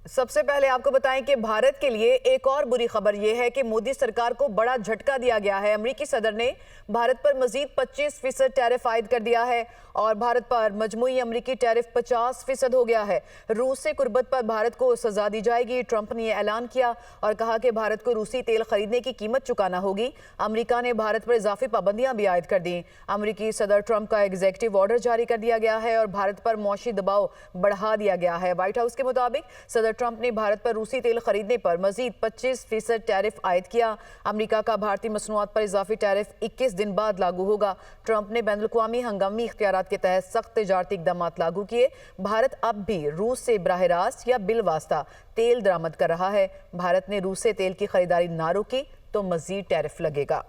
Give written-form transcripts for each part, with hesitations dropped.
سب سے پہلے آپ کو بتائیں کہ بھارت کے لیے ایک اور بری خبر یہ ہے کہ مودی سرکار کو بڑا جھٹکا دیا گیا ہے۔ امریکی صدر نے بھارت پر مزید 25% ٹیرف عائد کر دیا ہے اور بھارت پر مجموعی امریکی ٹیرف 50% ہو گیا ہے۔ روس سے قربت پر بھارت کو سزا دی جائے گی۔ ٹرمپ نے یہ اعلان کیا اور کہا کہ بھارت کو روسی تیل خریدنے کی قیمت چکانا ہوگی۔ امریکہ نے بھارت پر اضافی پابندیاں بھی عائد کر دیں۔ امریکی صدر ٹرمپ کا ایگزیکٹو آرڈر جاری کر دیا گیا ہے اور بھارت پر معاشی دباؤ بڑھا دیا گیا ہے۔ وائٹ ہاؤس کے مطابق صدر ٹرمپ نے بھارت پر روسی تیل خریدنے پر مزید 25% ٹیرف عائد کیا۔ امریکہ کا بھارتی مصنوعات پر اضافی ٹیرف 21 دن بعد لاگو ہوگا۔ ٹرمپ نے بین الاقوامی ہنگامی اختیارات کے تحت سخت تجارتی اقدامات لاگو کیے۔ بھارت اب بھی روس سے براہ راست یا بالواسطہ تیل درآمد کر رہا ہے۔ بھارت نے روس سے تیل کی خریداری نہ روکی تو مزید ٹیرف لگے گا۔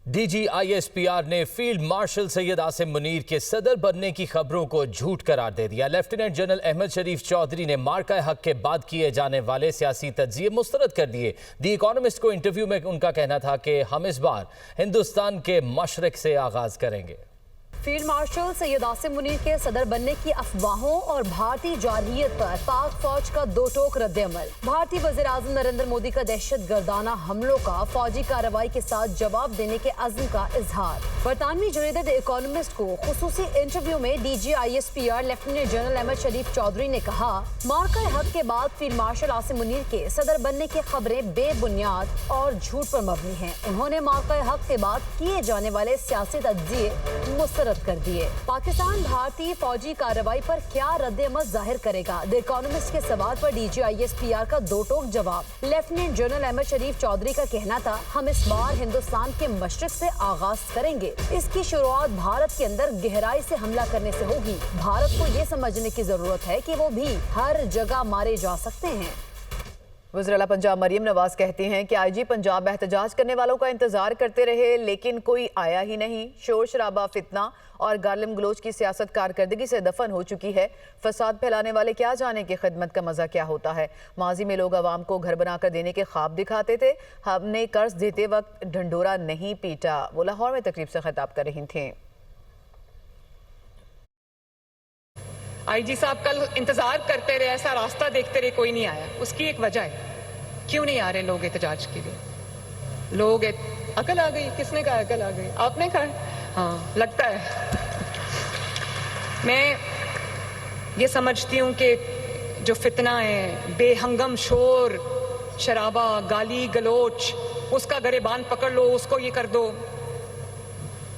D G I S P R نے فیلڈ مارشل سید عاصم منیر کے صدر بننے کی خبروں کو جھوٹ قرار دے دیا۔ لیفٹیننٹ جنرل احمد شریف چودھری نے مارکہ حق کے بعد کیے جانے والے سیاسی تجزیے مسترد کر دیے۔ دی اکانومسٹ کو انٹرویو میں ان کا کہنا تھا کہ ہم اس بار ہندوستان کے مشرق سے آغاز کریں گے۔ فیلڈ مارشل سید عاصم منیر کے صدر بننے کی افواہوں اور بھارتی جارحیت پر پاک فوج کا دو ٹوک رد عمل۔ بھارتی وزیر اعظم نریندر مودی کا دہشت گردانہ حملوں کا فوجی کارروائی کے ساتھ جواب دینے کے عزم کا اظہار۔ برطانوی جریدہ دی اکانومسٹ کو خصوصی انٹرویو میں D G I S P R lieutenant general Ahmed Sharif Chaudhry نے کہا، مارکہ حق کے بعد فیلڈ مارشل عاصم منیر کے صدر بننے کی خبریں بے بنیاد اور جھوٹ پر مبنی ہیں۔ انہوں نے مارکہ حق کے بعد کیے جانے والے سیاسی تجزیے مسترد کر دیے۔ پاکستان بھارتی فوجی کارروائی پر کیا رد عمل ظاہر کرے گا؟ دی اکانومسٹ کے سوال پر D G I S P R کا دو ٹوک جواب۔ لیفٹیننٹ جنرل احمد شریف چودھری کا کہنا تھا، ہم اس بار ہندوستان کے مشرق سے آغاز کریں گے۔ اس کی شروعات بھارت کے اندر گہرائی سے حملہ کرنے سے ہوگی۔ بھارت کو یہ سمجھنے کی ضرورت ہے کہ وہ بھی ہر جگہ مارے جا سکتے ہیں۔ وزیر اعلیٰ پنجاب مریم نواز کہتی ہیں کہ آئی جی پنجاب احتجاج کرنے والوں کا انتظار کرتے رہے لیکن کوئی آیا ہی نہیں۔ شور شرابہ، فتنہ اور گالم گلوچ کی سیاست کارکردگی سے دفن ہو چکی ہے۔ فساد پھیلانے والے کیا جانے کہ خدمت کا مزہ کیا ہوتا ہے۔ ماضی میں لوگ عوام کو گھر بنا کر دینے کے خواب دکھاتے تھے، ہم نے قرض دیتے وقت ڈھنڈورا نہیں پیٹا۔ وہ لاہور میں تقریب سے خطاب کر رہی تھیں۔ آئی جی صاحب کل انتظار کرتے رہے، ایسا راستہ دیکھتے رہے، کوئی نہیں آیا۔ اس کی ایک وجہ ہے، کیوں نہیں آ رہے لوگ احتجاج کے لیے؟ لوگ عقل آ گئی؟ کس نے کہا عقل آ گئی؟ آپ نے کہا؟ ہاں لگتا ہے۔ میں یہ سمجھتی ہوں کہ جو فتنہ ہے، بے ہنگم شور شرابہ، گالی گلوچ، اس کا گریبان پکڑ لو، اس کو یہ کر دو،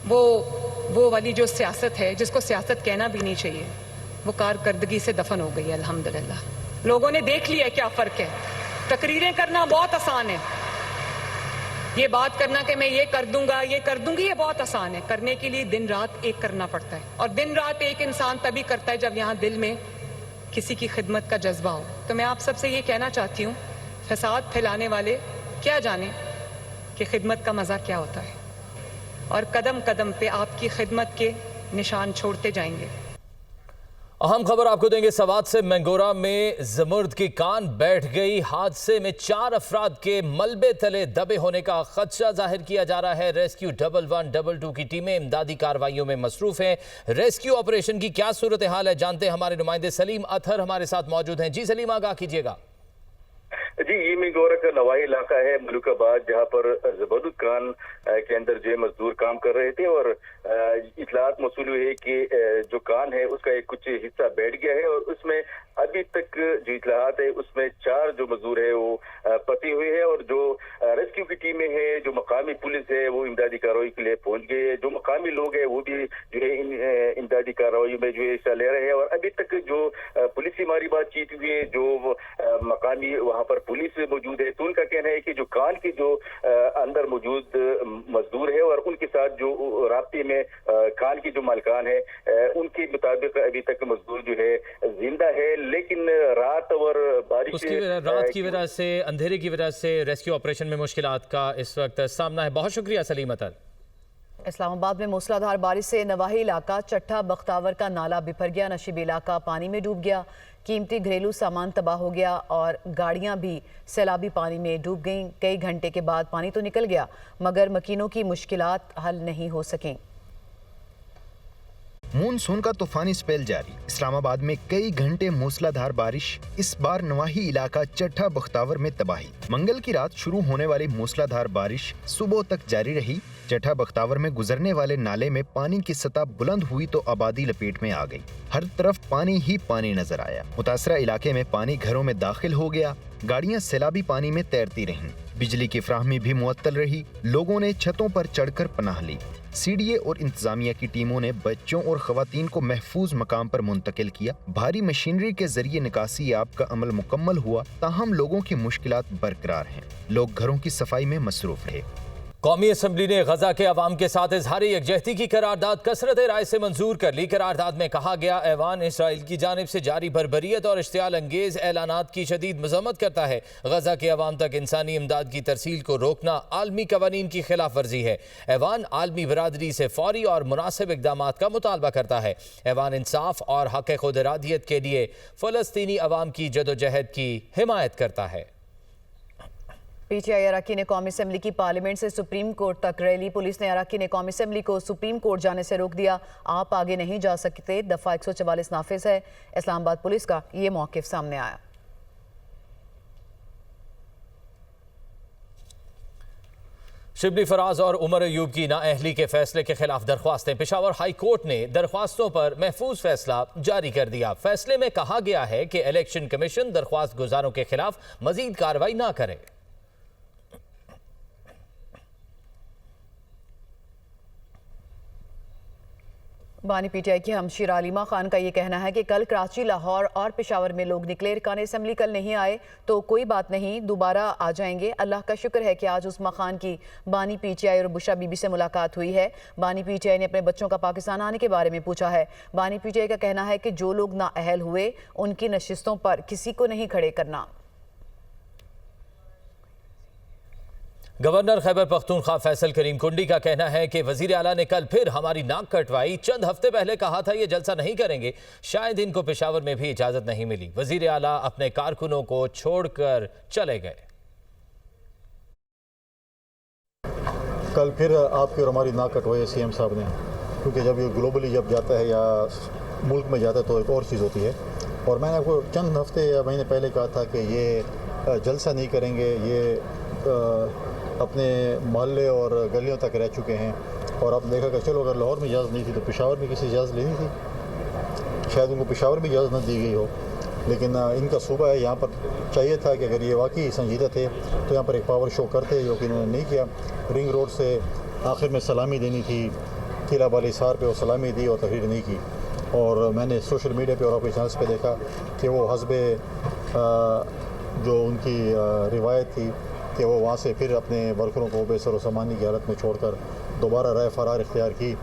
وہ والی جو سیاست ہے جس کو سیاست کہنا بھی نہیں چاہیے، وہ کارکردگی سے دفن ہو گئی ہے الحمدللہ۔ لوگوں نے دیکھ لیا کیا فرق ہے۔ تقریریں کرنا بہت آسان ہے، یہ بات کرنا کہ میں یہ کر دوں گا، یہ کر دوں گی، یہ بہت آسان ہے۔ کرنے کے لیے دن رات ایک کرنا پڑتا ہے، اور دن رات ایک انسان تبھی کرتا ہے جب یہاں دل میں کسی کی خدمت کا جذبہ ہو۔ تو میں آپ سب سے یہ کہنا چاہتی ہوں، فساد پھیلانے والے کیا جانیں کہ خدمت کا مزہ کیا ہوتا ہے، اور قدم قدم پہ آپ کی خدمت کے نشان چھوڑتے جائیں گے۔ اہم خبر آپ کو دیں گے سوات سے۔ مینگورہ میں زمرد کی کان بیٹھ گئی۔ حادثے میں 4 افراد کے ملبے تلے دبے ہونے کا خدشہ ظاہر کیا جا رہا ہے۔ ریسکیو 1122 کی ٹیمیں امدادی کارروائیوں میں مصروف ہیں۔ ریسکیو آپریشن کی کیا صورتحال ہے جانتے ہیں، ہمارے نمائندے سلیم اطہر ہمارے ساتھ موجود ہیں۔ جی سلیم، آگاہ کیجیے گا۔ جی، یہ مینگورہ کا نوائی علاقہ ہے ملک آباد، جہاں پر زبردست کان کے اندر جو مزدور کام کر رہے تھے، اور اطلاعات موصول ہوئی ہے کہ جو کان ہے اس کا ایک کچھ حصہ بیٹھ گیا ہے، اور اس میں ابھی تک جو اطلاعات ہے اس میں 4 جو مزدور ہے وہ پھنسے ہوئے ہیں، اور جو ریسکیو کی ٹیمیں ہیں، جو مقامی پولیس ہے، وہ امدادی کارروائی کے لیے پہنچ گئے ہیں۔ جو مقامی لوگ ہیں وہ بھی جو ہے ان امدادی کارروائی میں جو ہے حصہ لے رہے ہیں، اور ابھی تک جو پولیس سے ہماری بات چیت ہوئی ہے، جو مقامی وہاں پر پولیس موجود ہے، تو ان کا کہنا ہے کہ جو کان کے جو اندر موجود مزدور ہے اور ان کے ساتھ جو رابطے میں کان کے جو مالکان ہے، ان کے مطابق ابھی تک مزدور جو ہے زندہ ہے، لیکن رات اور بارش رات کی وجہ سے، اندھیرے کی وجہ سے ریسکیو آپریشن میں مشکلات کا اس وقت سامنا ہے۔ بہت شکریہ سلیم اطہر۔ اسلام آباد میں موسلادھار بارش سے نواحی علاقہ چٹھا بختاور کا نالا بپھر گیا۔ نشیب علاقہ پانی میں ڈوب گیا، قیمتی گھریلو سامان تباہ ہو گیا اور گاڑیاں بھی سیلابی پانی میں ڈوب گئیں۔ کئی گھنٹے کے بعد پانی تو نکل گیا مگر مکینوں کی مشکلات حل نہیں ہو سکیں۔ مونسون کا طوفانی سپیل جاری، اسلام آباد میں کئی گھنٹے موسلادھار بارش، اس بار نواحی علاقہ چٹھا بختاور میں تباہی۔ منگل کی رات شروع ہونے والی موسلادھار بارش صبح تک جاری رہی۔ چٹھا بختاور میں گزرنے والے نالے میں پانی کی سطح بلند ہوئی تو آبادی لپیٹ میں آ گئی، ہر طرف پانی ہی پانی نظر آیا۔ متاثرہ علاقے میں پانی گھروں میں داخل ہو گیا، گاڑیاں سیلابی پانی میں تیرتی رہیں، بجلی کی فراہمی بھی معطل رہی، لوگوں نے چھتوں پر چڑھ کر پناہ لی۔ سی ڈی اے اور انتظامیہ کی ٹیموں نے بچوں اور خواتین کو محفوظ مقام پر منتقل کیا۔ بھاری مشینری کے ذریعے نکاسی آب کا عمل مکمل ہوا، تاہم لوگوں کی مشکلات برقرار ہیں، لوگ گھروں کی صفائی میں مصروف رہے۔ قومی اسمبلی نے غزہ کے عوام کے ساتھ اظہار یکجہتی کی قرارداد کثرت رائے سے منظور کر لی۔ قرارداد میں کہا گیا ایوان اسرائیل کی جانب سے جاری بربریت اور اشتعال انگیز اعلانات کی شدید مذمت کرتا ہے۔ غزہ کے عوام تک انسانی امداد کی ترسیل کو روکنا عالمی قوانین کی خلاف ورزی ہے۔ ایوان عالمی برادری سے فوری اور مناسب اقدامات کا مطالبہ کرتا ہے۔ ایوان انصاف اور حق خود ارادیت کے لیے فلسطینی عوام کی جدوجہد کی حمایت کرتا ہے۔ پی ٹی آئی اراکین قومی اسمبلی کی پارلیمنٹ سے سپریم کورٹ تک ریلی۔ پولیس نے اراکین قومی اسمبلی کو سپریم کورٹ جانے سے روک دیا۔ آپ آگے نہیں جا سکتے، دفعہ 144 نافذ ہے۔ اسلام آباد پولیس کا یہ موقف سامنے آیا۔ شبلی فراز اور عمر ایوب کی نااہلی کے فیصلے کے خلاف درخواستیں۔ پشاور ہائی کورٹ نے درخواستوں پر محفوظ فیصلہ جاری کر دیا۔ فیصلے میں کہا گیا ہے کہ الیکشن کمیشن درخواست گزاروں کے خلاف مزید کارروائی نہ کرے۔ بانی پی ٹی آئی کی ہمشیر علیمہ خان کا یہ کہنا ہے کہ کل کراچی، لاہور اور پشاور میں لوگ نکلے، ارکان اسمبلی کل نہیں آئے تو کوئی بات نہیں، دوبارہ آ جائیں گے۔ اللہ کا شکر ہے کہ آج عثمہ خان کی بانی پی ٹی آئی اور بشرا بی بی سے ملاقات ہوئی ہے۔ بانی پی ٹی آئی نے اپنے بچوں کا پاکستان آنے کے بارے میں پوچھا ہے۔ بانی پی ٹی آئی کا کہنا ہے کہ جو لوگ نااہل ہوئے ان کی نشستوں پر کسی کو نہیں کھڑے کرنا۔ گورنر خیبر پختونخوا فیصل کریم کنڈی کا کہنا ہے کہ وزیر اعلیٰ نے کل پھر ہماری ناک کٹوائی۔ چند ہفتے پہلے کہا تھا یہ جلسہ نہیں کریں گے، شاید ان کو پشاور میں بھی اجازت نہیں ملی۔ وزیر اعلیٰ اپنے کارکنوں کو چھوڑ کر چلے گئے۔ کل پھر آپ کی اور ہماری ناک کٹوائی سی ایم صاحب نے، کیونکہ جب یہ گلوبلی جب جاتا ہے یا ملک میں جاتا ہے تو ایک اور چیز ہوتی ہے، اور میں نے آپ کو چند ہفتے یا مہینے پہلے کہا تھا کہ یہ جلسہ نہیں کریں گے، یہ اپنے محلے اور گلیوں تک رہ چکے ہیں، اور آپ نے دیکھا کہ چلو اگر لاہور میں اجازت نہیں تھی تو پشاور میں کسی اجازت لینی تھی، شاید ان کو پشاور میں اجازت نہ دی گئی ہو، لیکن ان کا صوبہ ہے، یہاں پر چاہیے تھا کہ اگر یہ واقعی سنجیدہ تھے تو یہاں پر ایک پاور شو کرتے، جو کہ انہوں نے نہیں کیا۔ رنگ روڈ سے آخر میں سلامی دینی تھی، قلعہ بالی سار پہ وہ سلامی دی اور تقریر نہیں کی، اور میں نے سوشل میڈیا پہ اور اپنے چینلز پہ دیکھا کہ وہ حسب جو ان کی روایت تھی کہ وہ وہاں سے پھر اپنے ورکروں کو بے سر و سامانی کی حالت میں چھوڑ کر دوبارہ رائے فرار اختیار کی۔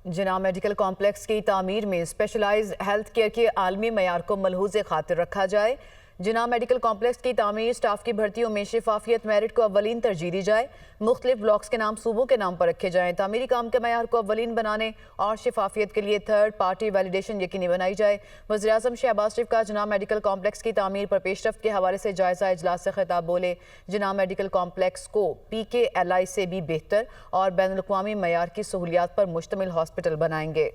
جناح میڈیکل کمپلیکس کی تعمیر میں اسپیشلائز ہیلتھ کیئر کے عالمی معیار کو ملحوظ خاطر رکھا جائے۔ جناح میڈیکل کمپلیکس کی تعمیر، سٹاف کی بھرتیوں میں شفافیت، میرٹ کو اولین ترجیح دی جائے۔ مختلف بلاکس کے نام صوبوں کے نام پر رکھے جائیں۔ تعمیری کام کے معیار کو اولین بنانے اور شفافیت کے لیے تھرڈ پارٹی ویلیڈیشن یقینی بنائی جائے۔ وزیراعظم شہباز شریف کا جناح میڈیکل کمپلیکس کی تعمیر پر پیش رفت کے حوالے سے جائزہ اجلاس سے خطاب بولے، جناح میڈیکل کمپلیکس کو پی کے ایل آئی سے بھی بہتر اور بین الاقوامی معیار کی سہولیات پر مشتمل ہاسپٹل بنائیں گے۔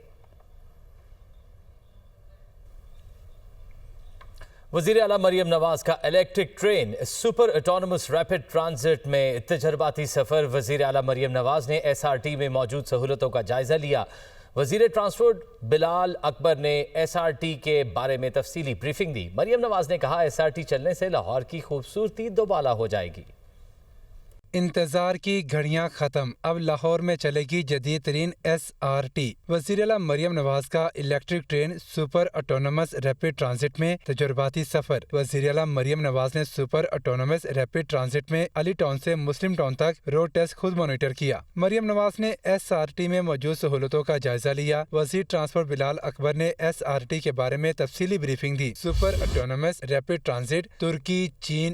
وزیر اعلیٰ مریم نواز کا electric train super autonomous rapid transit میں تجرباتی سفر۔ وزیر اعلیٰ مریم نواز نے ایس آر ٹی میں موجود سہولتوں کا جائزہ لیا۔ وزیر ٹرانسپورٹ بلال اکبر نے ایس آر ٹی کے بارے میں تفصیلی بریفنگ دی۔ مریم نواز نے کہا ایس آر ٹی چلنے سے لاہور کی خوبصورتی دوبالا ہو جائے گی۔ انتظار کی گھڑیاں ختم، اب لاہور میں چلے گی جدید ترین ایس آر ٹی۔ وزیر اعلیٰ مریم نواز کا electric train super autonomous rapid transit میں تجرباتی سفر۔ وزیر اعلیٰ مریم نواز نے سپر اٹونومس ریپڈ ٹرانزٹ میں علی ٹاؤن سے مسلم ٹاؤن تک روڈ ٹیسٹ خود مانیٹر کیا۔ مریم نواز نے ایس آر ٹی میں موجود سہولتوں کا جائزہ لیا۔ وزیر ٹرانسپورٹ بلال اکبر نے ایس آر ٹی کے بارے میں تفصیلی بریفنگ دی۔ سپر اٹونومس ریپڈ ٹرانزٹ ترکی، چین،